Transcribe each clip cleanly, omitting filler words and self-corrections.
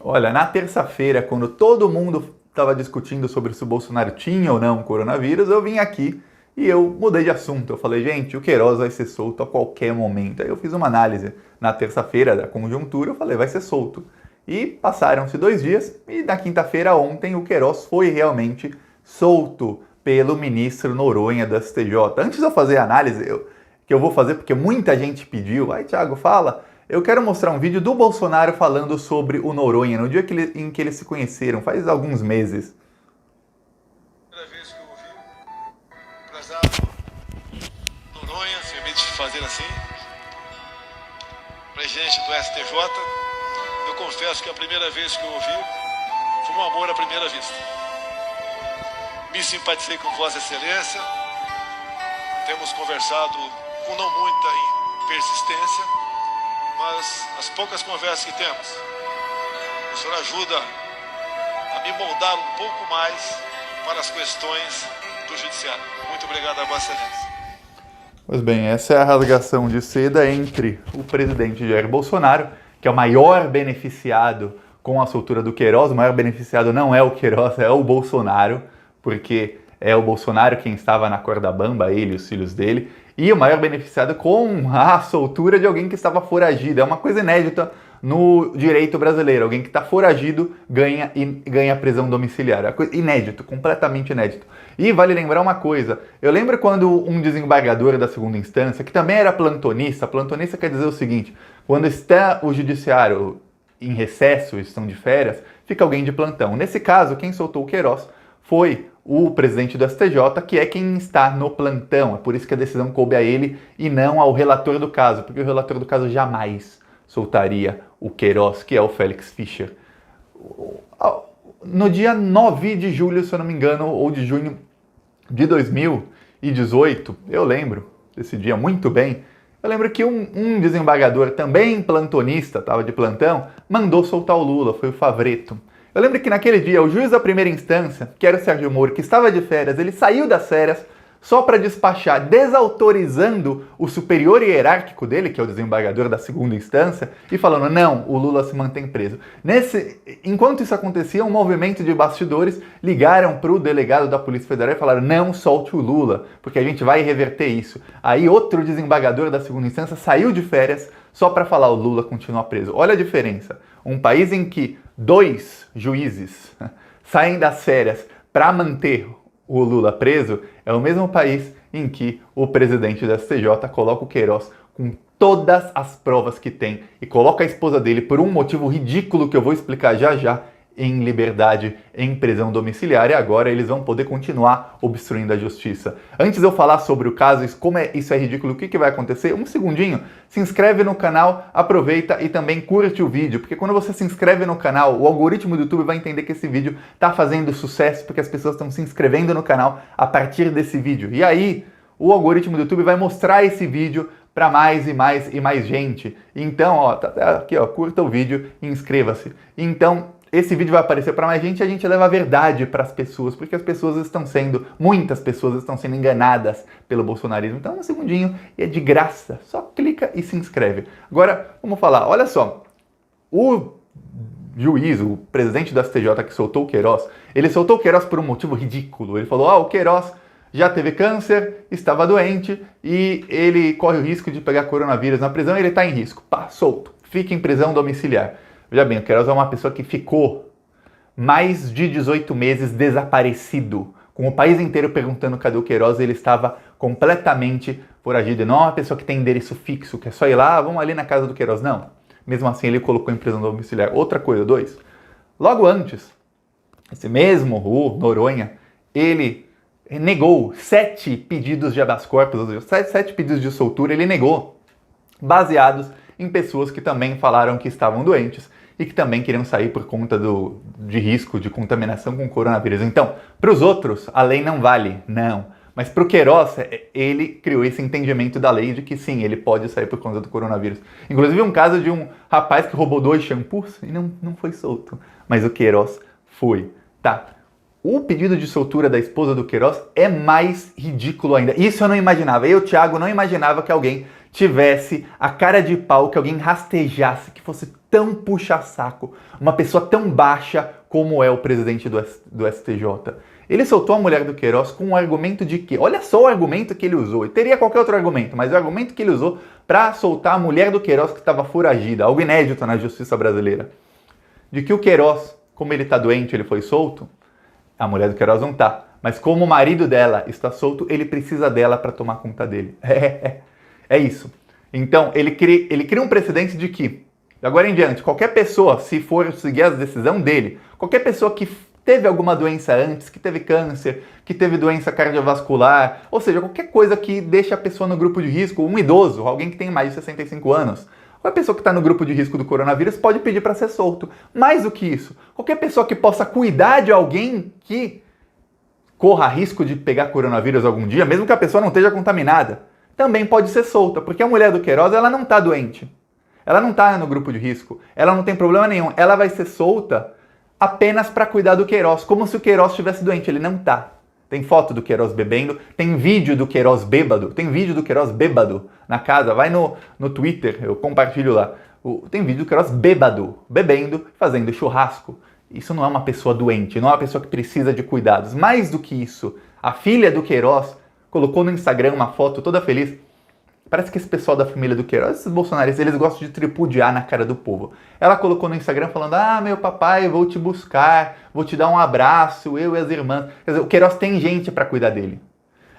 Olha, na terça-feira, quando todo mundo estava discutindo sobre se o Bolsonaro tinha ou não coronavírus, eu vim aqui e eu mudei de assunto. Eu falei, gente, o Queiroz vai ser solto a qualquer momento. Aí eu fiz uma análise na terça-feira da conjuntura, eu falei, vai ser solto. E passaram-se 2 dias e na quinta-feira, ontem, o Queiroz foi realmente solto pelo ministro Noronha do STJ. Antes de eu fazer a análise, que eu vou fazer porque muita gente pediu, Thiago, fala, eu quero mostrar um vídeo do Bolsonaro falando sobre o Noronha, no dia em que eles se conheceram, faz alguns meses. Primeira vez que eu ouvi o prezado Noronha, se permite fazer assim, presidente do STJ, eu confesso que a primeira vez que eu ouvi foi um amor à primeira vista. Me simpatizei com Vossa Excelência, temos conversado com não muita persistência, mas as poucas conversas que temos, o senhor ajuda a me moldar um pouco mais para as questões do judiciário. Muito obrigado a Vossa Excelência. Pois bem, essa é a rasgação de seda entre o presidente Jair Bolsonaro, que é o maior beneficiado com a soltura do Queiroz. O maior beneficiado não é o Queiroz, é o Bolsonaro, porque é o Bolsonaro quem estava na corda bamba, ele e os filhos dele, e o maior beneficiado com a soltura de alguém que estava foragido. É uma coisa inédita no direito brasileiro. Alguém que está foragido ganha prisão domiciliar. É uma coisa inédito, completamente inédito. E vale lembrar uma coisa. Eu lembro quando um desembargador da segunda instância, que também era plantonista quer dizer o seguinte, quando está o judiciário em recesso, estão de férias, fica alguém de plantão. Nesse caso, quem soltou o Queiroz foi o presidente do STJ, que é quem está no plantão. É por isso que a decisão coube a ele e não ao relator do caso, porque o relator do caso jamais soltaria o Queiroz, que é o Félix Fischer. No dia 9 de julho, se eu não me engano, ou de junho de 2018, eu lembro desse dia muito bem, eu lembro que um desembargador, também plantonista, estava de plantão, mandou soltar o Lula, foi o Favretto. Eu lembro que naquele dia, o juiz da primeira instância, que era o Sérgio Moro, que estava de férias, ele saiu das férias só para despachar, desautorizando o superior hierárquico dele, que é o desembargador da segunda instância, e falando, não, o Lula se mantém preso. Enquanto isso acontecia, um movimento de bastidores ligaram para o delegado da Polícia Federal e falaram, não solte o Lula, porque a gente vai reverter isso. Aí outro desembargador da segunda instância saiu de férias só para falar, o Lula continua preso. Olha a diferença. Um país em que 2 juízes saem das férias para manter o Lula preso é o mesmo país em que o presidente do STJ coloca o Queiroz com todas as provas que tem e coloca a esposa dele por um motivo ridículo que eu vou explicar já já em liberdade, em prisão domiciliar, e agora eles vão poder continuar obstruindo a justiça. Antes de eu falar sobre o caso, como isso é ridículo, o que vai acontecer? Um segundinho, se inscreve no canal, aproveita e também curte o vídeo, porque quando você se inscreve no canal, o algoritmo do YouTube vai entender que esse vídeo está fazendo sucesso, porque as pessoas estão se inscrevendo no canal a partir desse vídeo. E aí, o algoritmo do YouTube vai mostrar esse vídeo para mais e mais e mais gente. Então, tá aqui, curta o vídeo e inscreva-se. Então, esse vídeo vai aparecer para mais gente e a gente leva a verdade para as pessoas, porque muitas pessoas estão sendo enganadas pelo bolsonarismo. Então, um segundinho e é de graça. Só clica e se inscreve. Agora, vamos falar. Olha só, o juiz, o presidente da STJ que soltou o Queiroz, ele soltou o Queiroz por um motivo ridículo. Ele falou, o Queiroz já teve câncer, estava doente e ele corre o risco de pegar coronavírus na prisão e ele está em risco. Pá, solto. Fica em prisão domiciliar. Veja bem, o Queiroz é uma pessoa que ficou mais de 18 meses desaparecido. Com o país inteiro perguntando cadê o Queiroz, ele estava completamente foragido. E não é uma pessoa que tem endereço fixo, que é só ir lá, vamos ali na casa do Queiroz. Não. Mesmo assim, ele colocou em prisão domiciliar. Outra coisa, 2. Logo antes, esse mesmo Noronha, ele negou 7 pedidos de habeas corpus, ou seja, 7 pedidos de soltura, ele negou, baseados em pessoas que também falaram que estavam doentes e que também queriam sair por conta de risco de contaminação com coronavírus. Então, para os outros, a lei não vale, não. Mas para o Queiroz, ele criou esse entendimento da lei de que sim, ele pode sair por conta do coronavírus. Inclusive um caso de um rapaz que roubou 2 shampoos e não foi solto. Mas o Queiroz foi, tá? O pedido de soltura da esposa do Queiroz é mais ridículo ainda. Isso eu não imaginava. Eu, Thiago, não imaginava que alguém tivesse a cara de pau, que alguém rastejasse, que fosse tão puxa-saco, uma pessoa tão baixa como é o presidente do STJ. Ele soltou a mulher do Queiroz com um argumento de que, olha só o argumento que ele usou, e teria qualquer outro argumento, mas o argumento que ele usou para soltar a mulher do Queiroz que estava foragida, algo inédito na justiça brasileira, de que o Queiroz, como ele está doente, ele foi solto, a mulher do Queiroz não está, mas como o marido dela está solto, ele precisa dela para tomar conta dele. É isso. Então, ele cria um precedente de que, agora em diante, qualquer pessoa, se for seguir a decisão dele, qualquer pessoa que teve alguma doença antes, que teve câncer, que teve doença cardiovascular, ou seja, qualquer coisa que deixe a pessoa no grupo de risco, um idoso, alguém que tem mais de 65 anos, qualquer pessoa que está no grupo de risco do coronavírus pode pedir para ser solto. Mais do que isso, qualquer pessoa que possa cuidar de alguém que corra risco de pegar coronavírus algum dia, mesmo que a pessoa não esteja contaminada, também pode ser solta, porque a mulher do Queiroz, ela não está doente. Ela não está no grupo de risco, ela não tem problema nenhum, ela vai ser solta apenas para cuidar do Queiroz, como se o Queiroz estivesse doente, ele não tá. Tem foto do Queiroz bebendo, tem vídeo do Queiroz bêbado, na casa, vai no Twitter, eu compartilho lá. Tem vídeo do Queiroz bêbado, bebendo, fazendo churrasco. Isso não é uma pessoa doente, não é uma pessoa que precisa de cuidados. Mais do que isso, a filha do Queiroz colocou no Instagram uma foto toda feliz. Parece que esse pessoal da família do Queiroz, esses bolsonaristas, eles gostam de tripudiar na cara do povo. Ela colocou no Instagram falando, meu papai, vou te buscar, vou te dar um abraço, eu e as irmãs. Quer dizer, o Queiroz tem gente para cuidar dele.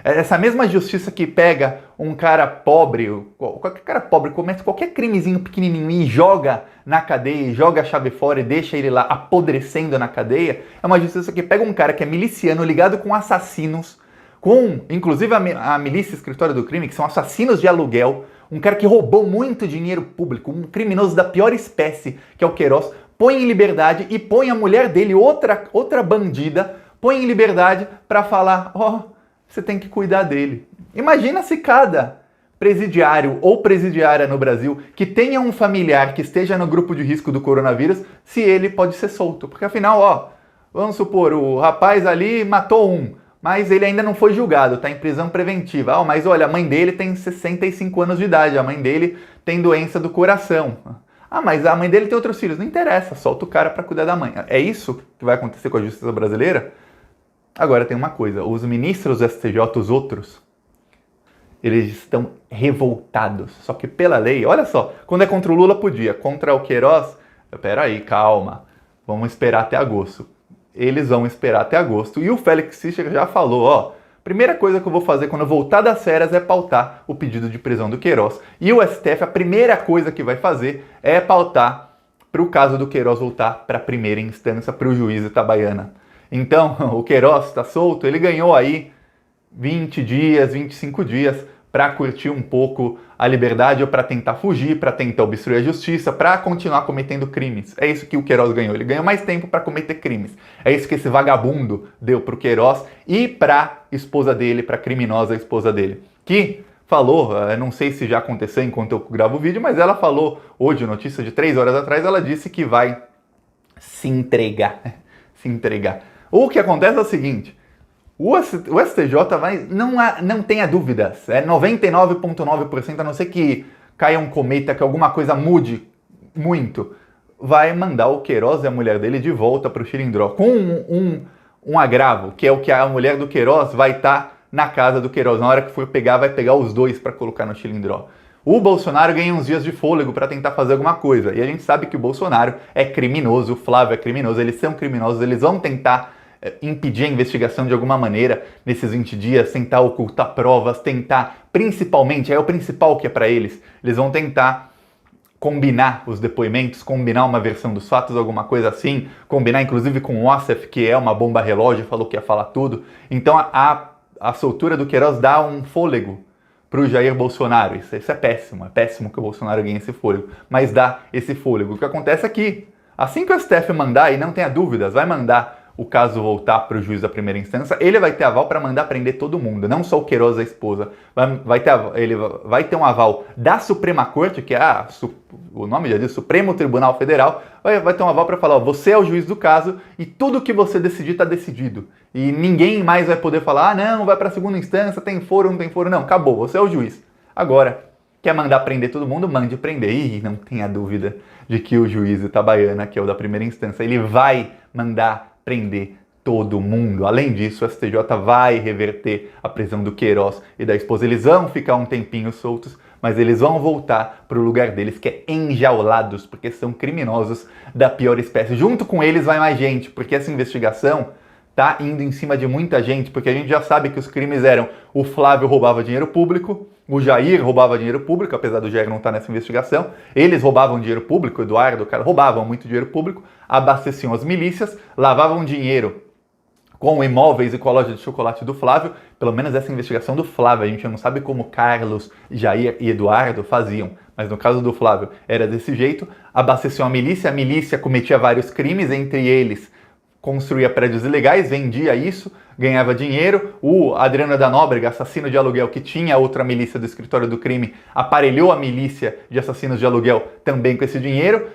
Essa mesma justiça que pega um cara pobre, qualquer cara pobre, comete qualquer crimezinho pequenininho e joga na cadeia, joga a chave fora e deixa ele lá apodrecendo na cadeia, é uma justiça que pega um cara que é miliciano ligado com assassinos, com, inclusive, a milícia escritório do crime, que são assassinos de aluguel, um cara que roubou muito dinheiro público, um criminoso da pior espécie, que é o Queiroz, põe em liberdade e põe a mulher dele, outra bandida, põe em liberdade para falar, você tem que cuidar dele. Imagina se cada presidiário ou presidiária no Brasil que tenha um familiar que esteja no grupo de risco do coronavírus, se ele pode ser solto. Porque afinal, vamos supor, o rapaz ali matou mas ele ainda não foi julgado, está em prisão preventiva. Mas olha, a mãe dele tem 65 anos de idade, a mãe dele tem doença do coração. Mas a mãe dele tem outros filhos. Não interessa, solta o cara para cuidar da mãe. É isso que vai acontecer com a justiça brasileira? Agora tem uma coisa, os ministros do STJ, os outros, eles estão revoltados. Só que pela lei, olha só, quando é contra o Lula podia, contra o Queiroz, peraí, calma, vamos esperar até agosto. Eles vão esperar até agosto. E o Félix Fischer já falou, primeira coisa que eu vou fazer quando eu voltar das férias é pautar o pedido de prisão do Queiroz. E o STF, a primeira coisa que vai fazer é pautar para o caso do Queiroz voltar para a primeira instância, para o juiz Itabaiana. Então, o Queiroz está solto, ele ganhou aí 20 dias, 25 dias para curtir um pouco a liberdade ou para tentar fugir, para tentar obstruir a justiça, para continuar cometendo crimes. É isso que o Queiroz ganhou. Ele ganhou mais tempo para cometer crimes. É isso que esse vagabundo deu para o Queiroz e para a esposa dele, para a criminosa esposa dele. Que falou, não sei se já aconteceu enquanto eu gravo o vídeo, mas ela falou hoje, notícia de 3 horas atrás, ela disse que vai se entregar. Se entregar. O que acontece é o seguinte, o STJ não tenha dúvidas, é 99,9%, a não ser que caia um cometa, que alguma coisa mude muito, vai mandar o Queiroz e a mulher dele de volta para o Xilindró, com um agravo, que é o que a mulher do Queiroz vai estar na casa do Queiroz. Na hora que for pegar, vai pegar os dois para colocar no Xilindró. O Bolsonaro ganha uns dias de fôlego para tentar fazer alguma coisa. E a gente sabe que o Bolsonaro é criminoso, o Flávio é criminoso, eles são criminosos, eles vão tentar impedir a investigação de alguma maneira nesses 20 dias, tentar ocultar provas, tentar, principalmente, é o principal que é para eles vão tentar combinar os depoimentos, combinar uma versão dos fatos, alguma coisa assim, combinar inclusive com o Ossef, que é uma bomba relógio, falou que ia falar tudo. Então a soltura do Queiroz dá um fôlego para o Jair Bolsonaro. Isso é péssimo que o Bolsonaro ganhe esse fôlego, mas dá esse fôlego. O que acontece é que, assim que o STF mandar, e não tenha dúvidas, vai mandar o caso voltar para o juiz da primeira instância, ele vai ter aval para mandar prender todo mundo, não só o Queiroz, a esposa. Ele vai ter um aval da Suprema Corte, que é o nome já diz, Supremo Tribunal Federal, vai ter um aval para falar, você é o juiz do caso e tudo que você decidir está decidido. E ninguém mais vai poder falar, não, vai para a segunda instância, tem foro, não tem foro, não, acabou, você é o juiz. Agora, quer mandar prender todo mundo, mande prender. E não tenha dúvida de que o juiz Itabaiana, que é o da primeira instância, ele vai mandar prender todo mundo. Além disso, o STJ vai reverter a prisão do Queiroz e da esposa. Eles vão ficar um tempinho soltos, mas eles vão voltar para o lugar deles, que é enjaulados, porque são criminosos da pior espécie. Junto com eles vai mais gente, porque essa investigação tá indo em cima de muita gente, porque a gente já sabe que os crimes eram: o Flávio roubava dinheiro público, o Jair roubava dinheiro público, apesar do Jair não estar nessa investigação, eles roubavam dinheiro público, o Eduardo, o cara, roubavam muito dinheiro público, abasteciam as milícias, lavavam dinheiro com imóveis e com a loja de chocolate do Flávio. Pelo menos essa investigação do Flávio, a gente não sabe como Carlos, Jair e Eduardo faziam, mas no caso do Flávio era desse jeito: abasteciam a milícia cometia vários crimes, entre eles construía prédios ilegais, vendia isso, ganhava dinheiro. O Adriano da Nóbrega, assassino de aluguel, que tinha outra milícia do escritório do crime, aparelhou a milícia de assassinos de aluguel também com esse dinheiro.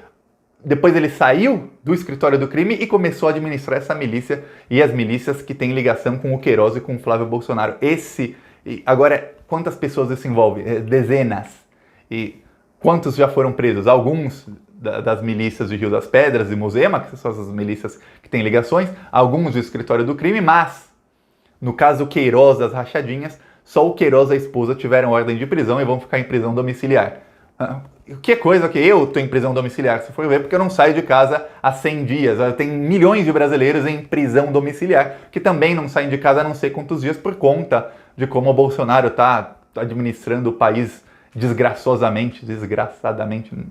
Depois ele saiu do escritório do crime e começou a administrar essa milícia e as milícias que têm ligação com o Queiroz e com o Flávio Bolsonaro. Agora, quantas pessoas isso envolve? Dezenas. E quantos já foram presos? Alguns das milícias de Rio das Pedras e Muzema, que são as milícias que têm ligações, alguns do escritório do crime, mas no caso Queiroz das rachadinhas, só o Queiroz e a esposa tiveram ordem de prisão e vão ficar em prisão domiciliar. Que coisa que eu estou em prisão domiciliar, se for ver, porque eu não saio de casa há 100 dias. Tem milhões de brasileiros em prisão domiciliar que também não saem de casa há não sei quantos dias por conta de como o Bolsonaro está administrando o país desgraçadamente,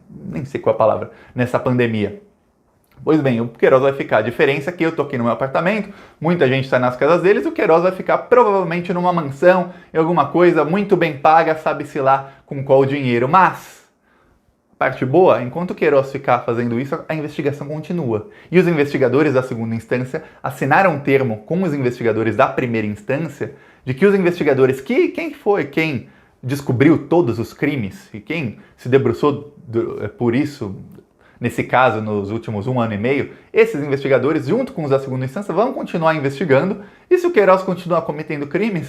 nem sei qual é a palavra, nessa pandemia. Pois bem, o Queiroz vai ficar. A diferença é que eu tô aqui no meu apartamento, muita gente está nas casas deles, o Queiroz vai ficar provavelmente numa mansão, em alguma coisa muito bem paga, sabe-se lá com qual dinheiro. Mas, parte boa, enquanto o Queiroz ficar fazendo isso, a investigação continua. E os investigadores da segunda instância assinaram um termo com os investigadores da primeira instância de que os investigadores, quem descobriu todos os crimes e quem se debruçou por isso, nesse caso, nos últimos 1 ano e meio, esses investigadores, junto com os da segunda instância, vão continuar investigando. E se o Queiroz continuar cometendo crimes,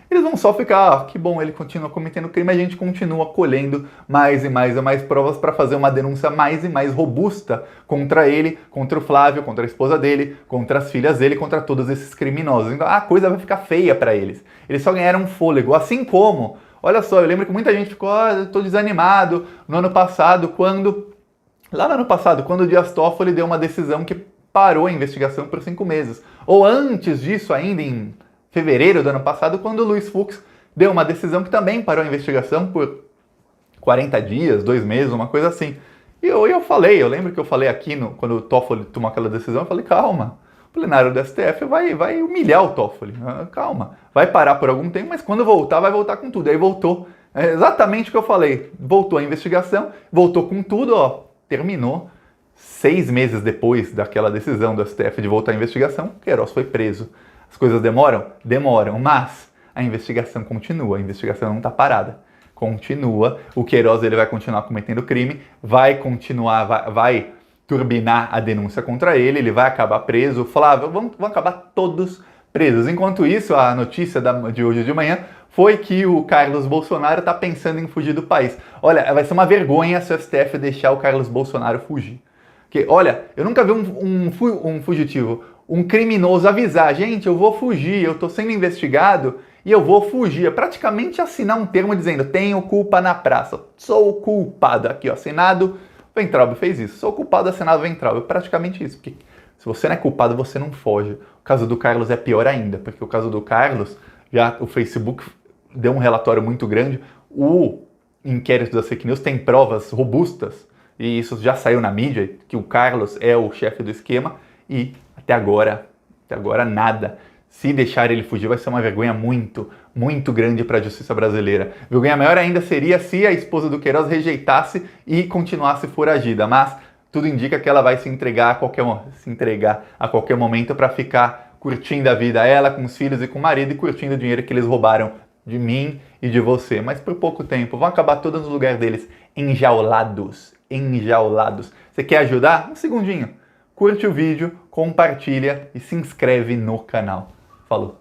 eles vão só ficar: que bom, ele continua cometendo crime, a gente continua colhendo mais e mais provas para fazer uma denúncia mais e mais robusta contra ele, contra o Flávio, contra a esposa dele, contra as filhas dele, contra todos esses criminosos. Então a coisa vai ficar feia para eles. Eles só ganharam um fôlego, assim como... Olha só, eu lembro que muita gente ficou: eu tô desanimado no ano passado, quando o Dias Toffoli deu uma decisão que parou a investigação por 5 meses. Ou antes disso, ainda em fevereiro do ano passado, quando o Luiz Fux deu uma decisão que também parou a investigação por 40 dias, 2 meses, uma coisa assim. E eu lembro que eu falei aqui, quando o Toffoli tomou aquela decisão, eu falei: calma, o plenário do STF vai humilhar o Toffoli, calma, vai parar por algum tempo, mas quando voltar, vai voltar com tudo. Aí voltou, exatamente o que eu falei, voltou a investigação, voltou com tudo, terminou. 6 meses depois daquela decisão do STF de voltar à investigação, Queiroz foi preso. As coisas demoram? Demoram, mas a investigação continua, a investigação não está parada. Continua, o Queiroz ele vai continuar cometendo crime, vai turbinar a denúncia contra ele, ele vai acabar preso. Flávio, vão acabar todos presos. Enquanto isso, a notícia de hoje de manhã foi que o Carlos Bolsonaro está pensando em fugir do país. Olha, vai ser uma vergonha se o STF deixar o Carlos Bolsonaro fugir. Porque, olha, eu nunca vi um fugitivo, um criminoso avisar: gente, eu vou fugir, eu estou sendo investigado e eu vou fugir. É praticamente assinar um termo dizendo: tenho culpa na praça, sou culpado. Aqui, assinado, Weintraub fez isso. Sou culpado, assinado Weintraub. É praticamente isso. Porque se você não é culpado, você não foge. O caso do Carlos é pior ainda, porque o caso do Carlos, já o Facebook deu um relatório muito grande. O inquérito das fake news tem provas robustas, e isso já saiu na mídia, que o Carlos é o chefe do esquema, e até agora nada. Se deixar ele fugir, vai ser uma vergonha muito, muito grande para a justiça brasileira. Vergonha maior ainda seria se a esposa do Queiroz rejeitasse e continuasse foragida, mas tudo indica que ela vai se entregar a qualquer momento para ficar curtindo a vida, ela com os filhos e com o marido, e curtindo o dinheiro que eles roubaram de mim e de você, mas por pouco tempo. Vão acabar todos no lugar deles, enjaulados. Você quer ajudar? Um segundinho. Curte o vídeo, compartilha e se inscreve no canal. Falou!